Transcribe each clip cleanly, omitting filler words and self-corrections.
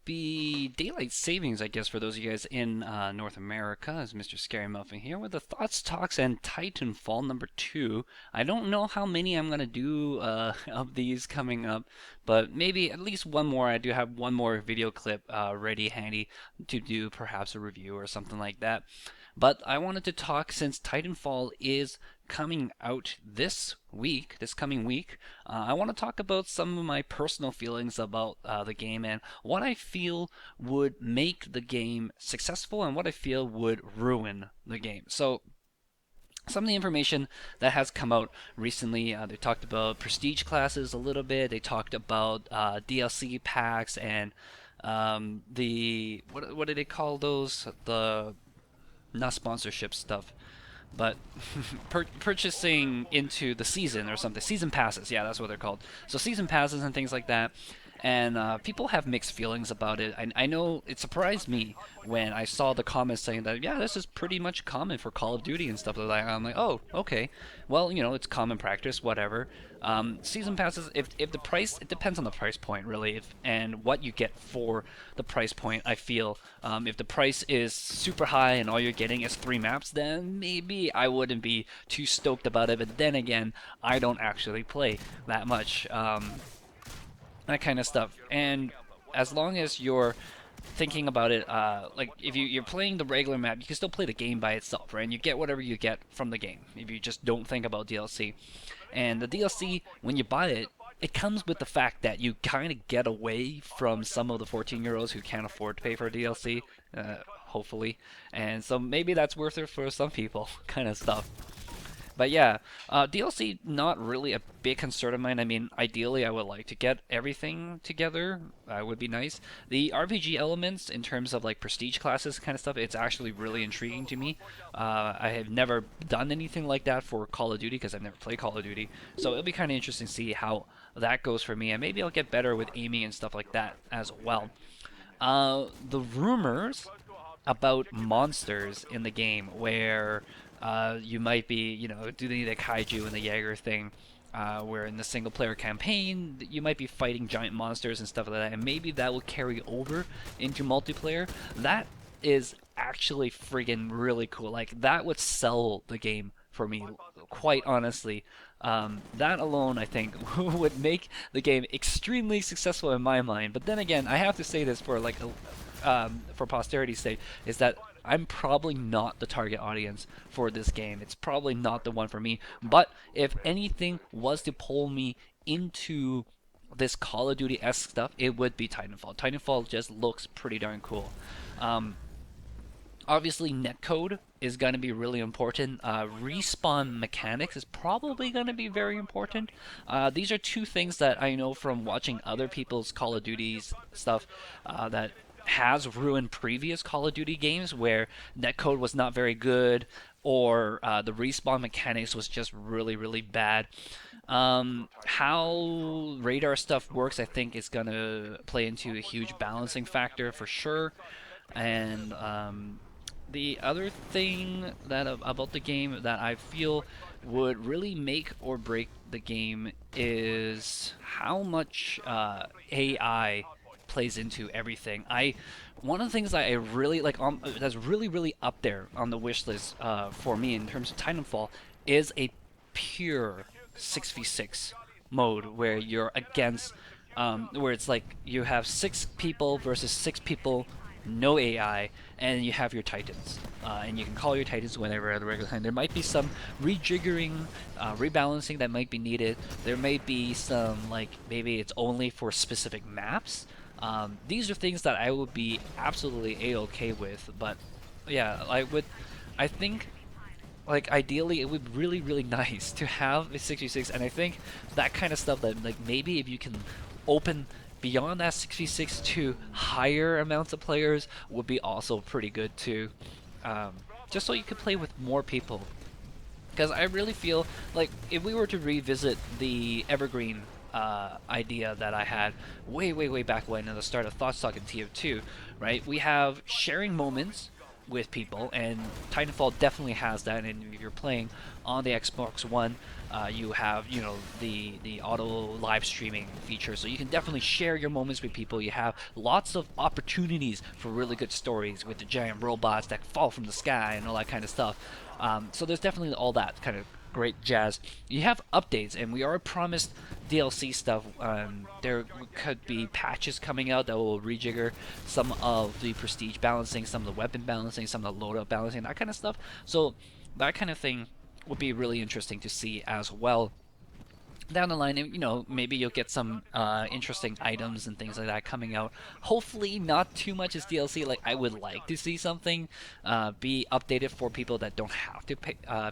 be daylight savings, I guess, for those of you guys in North America. It's MrScaryMuffin here with the thoughts, talks, and Titanfall #2. I don't know how many I'm gonna do of these coming up, but maybe at least one more. I do have one more video clip ready handy to do perhaps a review or something like that. But I wanted to talk since Titanfall is coming out this week, this coming week. I want to talk about some of my personal feelings about the game and what I feel would make the game successful and what I feel would ruin the game. So, some of the information that has come out recently, they talked about prestige classes a little bit. They talked about DLC packs and the what do they call those? The not sponsorship stuff, but purchasing into the season or something. Season passes, yeah, that's what they're called. So season passes and things like that. And people have mixed feelings about it. I know it surprised me when I saw the comments saying that, yeah, this is pretty much common for Call of Duty and stuff like that. I'm like, oh, okay. Well, it's common practice, whatever. Season passes, if the price, it depends on the price point, really, and what you get for the price point, I feel. If the price is super high and all you're getting is 3 maps, then maybe I wouldn't be too stoked about it. But then again, I don't actually play that much. That kind of stuff. And as long as you're thinking about it, like if you're playing the regular map, you can still play the game by itself, right? And you get whatever you get from the game if you just don't think about DLC. And the DLC, when you buy it, it comes with the fact that you kind of get away from some of the 14-year-olds who can't afford to pay for DLC, hopefully. And so maybe that's worth it for some people, kind of stuff. But yeah, DLC not really a big concern of mine. I mean, ideally, I would like to get everything together. Would be nice. The RPG elements, in terms of like prestige classes kind of stuff, it's actually really intriguing to me. I have never done anything like that for Call of Duty because I've never played Call of Duty. So it'll be kind of interesting to see how that goes for me, and maybe I'll get better with aiming and stuff like that as well. The rumors about monsters in the game where you might be, doing the kaiju and the Jaeger thing, where in the single player campaign you might be fighting giant monsters and stuff like that, and maybe that will carry over into multiplayer. That is actually friggin' really cool. Like, that would sell the game for me, quite honestly. That alone, I think, would make the game extremely successful in my mind. But then again, I have to say this for like for posterity's sake, is that I'm probably not the target audience for this game. It's probably not the one for me. But if anything was to pull me into this Call of Duty-esque stuff, it would be Titanfall. Titanfall just looks pretty darn cool. Um, Obviously, netcode is going to be really important. Respawn mechanics is probably going to be very important. These are two things that I know from watching other people's Call of Duty's stuff that has ruined previous Call of Duty games where netcode was not very good or the respawn mechanics was just really, really bad. How radar stuff works, I think, is going to play into a huge balancing factor for sure. And the other thing that about the game that I feel would really make or break the game is how much AI plays into everything. One of the things that I really like that's really up there on the wish list for me in terms of Titanfall is a pure 6v6 mode where you're against where it's like you have 6 people versus 6 people, no AI, and you have your Titans. And you can call your Titans whenever at the regular time. There might be some rejiggering, rebalancing that might be needed. There may be some, like, maybe it's only for specific maps. These are things that I would be absolutely A-okay with, but yeah, I think, like, ideally it would be really nice to have a 6v6, and I think that kind of stuff that, like, maybe if you can open beyond that 6v6 to higher amounts of players would be also pretty good too. Just so you could play with more people. Because I really feel like if we were to revisit the Evergreen idea that I had way back when at the start of Thoughts Talk in TF2, right? We have sharing moments with people, and Titanfall definitely has that. And if you're playing on the Xbox One, you have the auto live streaming feature, so you can definitely share your moments with people. You have lots of opportunities for really good stories with the giant robots that fall from the sky and all that kind of stuff. So there's definitely all that kind of great jazz. You have updates, and we are promised DLC stuff. There could be patches coming out that will rejigger some of the prestige balancing, some of the weapon balancing, some of the loadout balancing, that kind of stuff. So that kind of thing would be really interesting to see as well down the line. Maybe you'll get some interesting items and things like that coming out. Hopefully not too much as DLC. Like, I would like to see something be updated for people that don't have to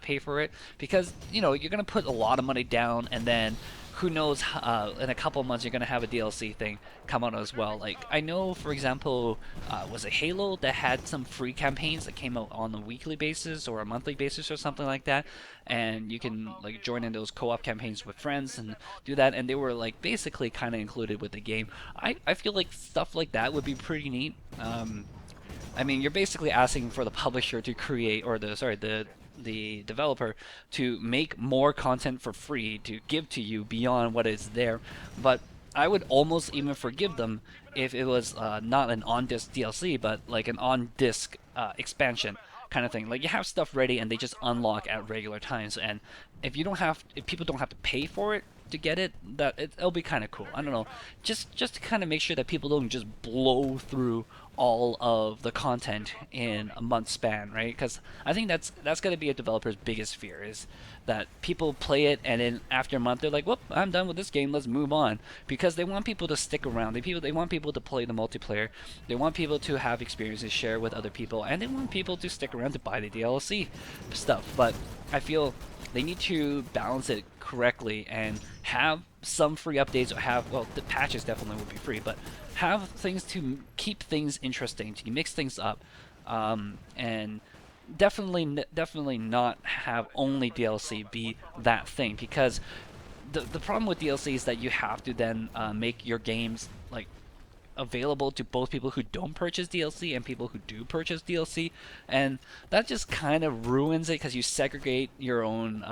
pay for it, because you're gonna put a lot of money down, and then who knows, in a couple of months you're gonna have a DLC thing come out as well. Like, I know, for example, was it Halo that had some free campaigns that came out on a weekly basis or a monthly basis or something like that, and you can like join in those co-op campaigns with friends and do that, and they were like basically kind of included with the game. I feel like stuff like that would be pretty neat. I mean, you're basically asking for the publisher to create, or the developer to make more content for free to give to you beyond what is there. But I would almost even forgive them if it was not an on-disc DLC, but like an on-disc expansion kind of thing. Like, you have stuff ready and they just unlock at regular times. And if people don't have to pay for it to get it, it'll be kind of cool. I don't know, just to kind of make sure that people don't just blow through all of the content in a month span, right? Because I think that's going to be a developer's biggest fear, is that people play it and then after a month they're like, "Whoop, I'm done with this game. Let's move on." Because they want people to stick around. They want people to play the multiplayer. They want people to have experiences, share with other people, and they want people to stick around to buy the DLC stuff. But I feel they need to balance it correctly and have some free updates, or the patches definitely would be free, but have things to keep things interesting, to mix things up, and definitely not have only DLC be that thing, because the problem with DLC is that you have to then make your games like available to both people who don't purchase DLC and people who do purchase DLC, and that just kind of ruins it, because you segregate your own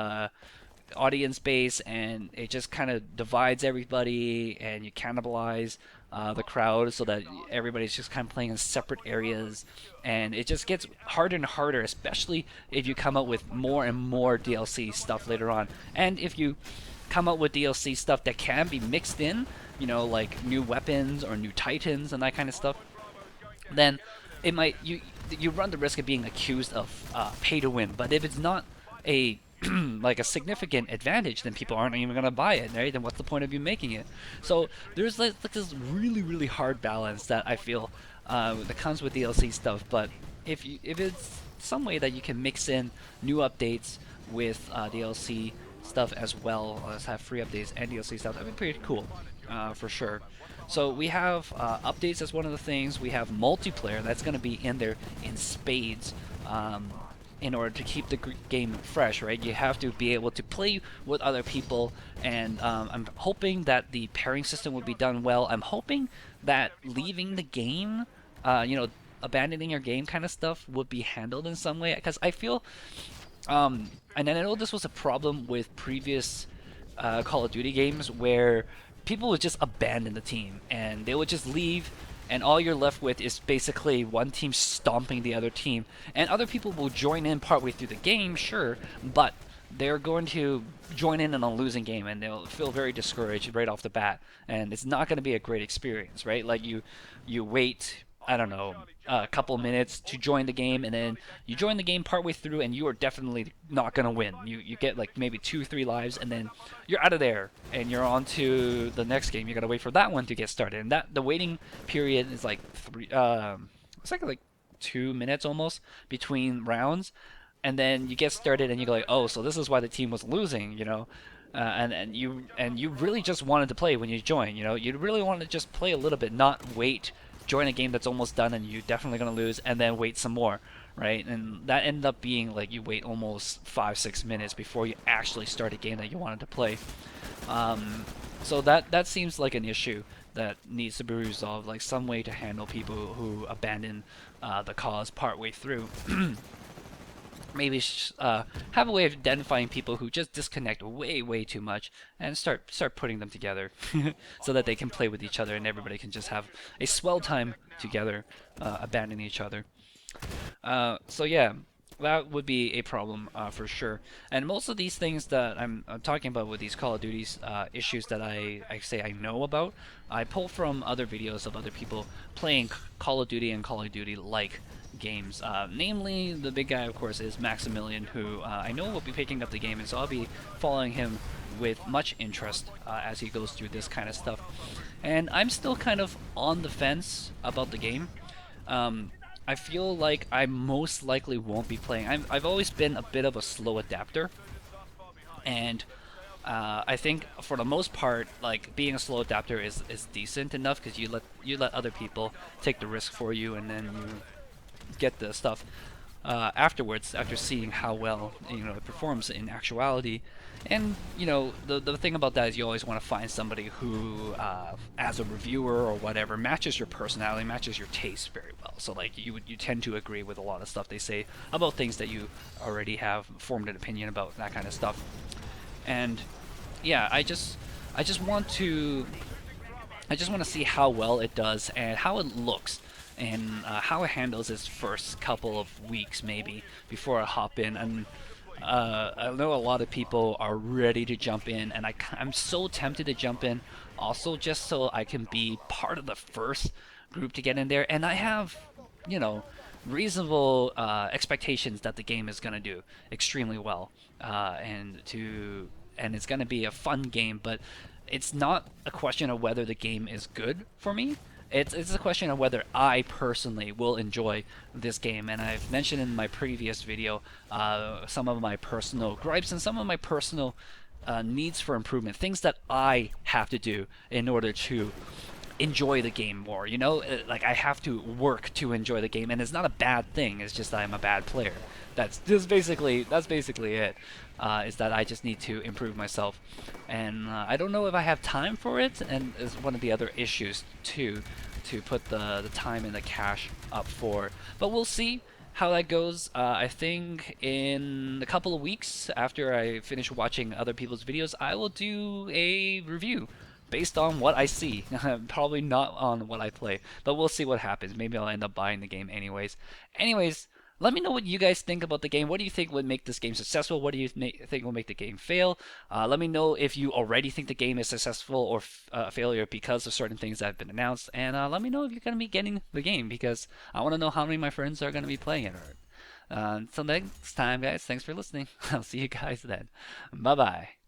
audience base, and it just kind of divides everybody, and you cannibalize the crowd, so that everybody's just kind of playing in separate areas, and it just gets harder and harder, especially if you come up with more and more DLC stuff later on. And if you come up with DLC stuff that can be mixed in, like new weapons or new titans and that kind of stuff, then it might you run the risk of being accused of pay to win. But if it's not a like a significant advantage, then people aren't even gonna buy it, right? Then what's the point of you making it? So there's like this really hard balance that I feel that comes with DLC stuff. But if it's some way that you can mix in new updates with DLC stuff as well as have free updates and DLC stuff, that'd be pretty cool, for sure. So we have updates as one of the things. We have multiplayer that's going to be in there in spades. In order to keep the game fresh, right? You have to be able to play with other people, and I'm hoping that the pairing system will be done well. I'm hoping that leaving the game, abandoning your game kind of stuff would be handled in some way, because I feel, and I know this was a problem with previous Call of Duty games, where people would just abandon the team and they would just leave, and all you're left with is basically one team stomping the other team, and other people will join in partway through the game, sure, but they're going to join in a losing game, and they'll feel very discouraged right off the bat, and it's not going to be a great experience, right? Like, you wait, I don't know, a couple minutes to join the game, and then you join the game partway through, and you are definitely not going to win. You get like maybe 2-3 lives, and then you're out of there, and you're on to the next game. You got to wait for that one to get started, and the waiting period is like it's like 2 minutes almost between rounds, and then you get started, and you go like, oh, so this is why the team was losing, and you really just wanted to play when you join. You really want to just play a little bit, not wait, join a game that's almost done and you're definitely going to lose, and then wait some more, right? And that ended up being like you wait almost 5-6 minutes before you actually start a game that you wanted to play. So that seems like an issue that needs to be resolved, like some way to handle people who abandon the cause partway through. Maybe have a way of identifying people who just disconnect way too much, and start putting them together so that they can play with each other and everybody can just have a swell time together, abandoning each other. So yeah, that would be a problem for sure. And most of these things that I'm talking about with these Call of Duty's issues that I say I know about, I pull from other videos of other people playing Call of Duty and Call of Duty like games. Namely, the big guy, of course, is Maximilian, who I know will be picking up the game, and so I'll be following him with much interest as he goes through this kind of stuff. And I'm still kind of on the fence about the game. I feel like I most likely won't be playing. I've always been a bit of a slow adapter, and I think for the most part, like being a slow adapter is decent enough because you let other people take the risk for you, and then you get the stuff afterwards after seeing how well it performs in actuality. And the thing about that is you always want to find somebody who, as a reviewer or whatever, matches your personality, matches your taste very well. So like you tend to agree with a lot of stuff they say about things that you already have formed an opinion about, that kind of stuff. And yeah, I just want to see how well it does and how it looks, and how it handles its first couple of weeks maybe before I hop in. And I know a lot of people are ready to jump in, and I'm so tempted to jump in also just so I can be part of the first group to get in there. And I have, you know, reasonable expectations that the game is going to do extremely well, and it's going to be a fun game. But it's not a question of whether the game is good for me. It's a question of whether I personally will enjoy this game. And I've mentioned in my previous video some of my personal gripes and some of my personal needs for improvement, things that I have to do in order to enjoy the game more. Like I have to work to enjoy the game, and it's not a bad thing. It's just that I'm a bad player. That's basically it. Is that I just need to improve myself, and I don't know if I have time for it. And is one of the other issues too, to put the time and the cash up for. But we'll see how that goes. I think in a couple of weeks after I finish watching other people's videos, I will do a review based on what I see. Probably not on what I play, but we'll see what happens. Maybe I'll end up buying the game anyways. Anyways, let me know what you guys think about the game. What do you think would make this game successful? What do you think will make the game fail? Let me know if you already think the game is successful or a failure because of certain things that have been announced. And let me know if you're going to be getting the game, because I want to know how many of my friends are going to be playing it. Until next time, guys, thanks for listening. I'll see you guys then. Bye-bye.